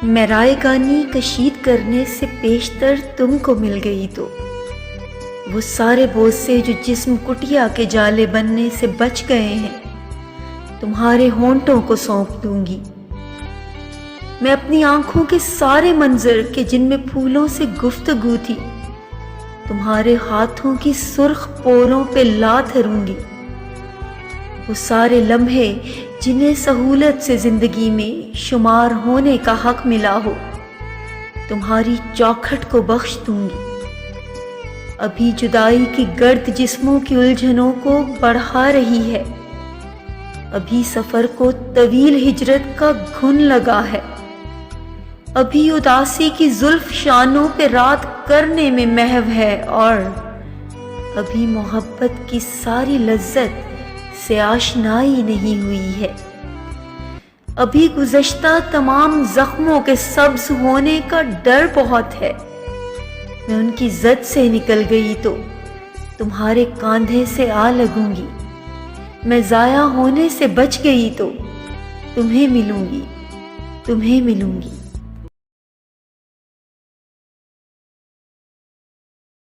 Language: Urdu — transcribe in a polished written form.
میں رائگانی کشید کرنے سے پیشتر تم کو مل گئی تو وہ سارے بوسے جو جسم کٹیا کے جالے بننے سے بچ گئے ہیں تمہارے ہونٹوں کو سونپ دوں گی۔ میں اپنی آنکھوں کے سارے منظر کہ جن میں پھولوں سے گفتگو تھی تمہارے ہاتھوں کی سرخ پوروں پہ لا دھروں گی۔ وہ سارے لمحے جنہیں سہولت سے زندگی میں شمار ہونے کا حق ملا ہو تمہاری چوکھٹ کو بخش دوں گی۔ ابھی جدائی کی گرد جسموں کی الجھنوں کو بڑھا رہی ہے، ابھی سفر کو طویل ہجرت کا گھن لگا ہے، ابھی اداسی کی زلف شانوں پہ رات کرنے میں محو ہے، اور ابھی محبت کی ساری لذت سے آشنائی نہیں ہوئی ہے۔ ابھی گزشتہ تمام زخموں کے سبز ہونے کا ڈر بہت ہے۔ میں ان کی زد سے نکل گئی تو تمہارے کاندھے سے آ لگوں گی، میں ضائع ہونے سے بچ گئی تو تمہیں ملوں گی، تمہیں ملوں گی۔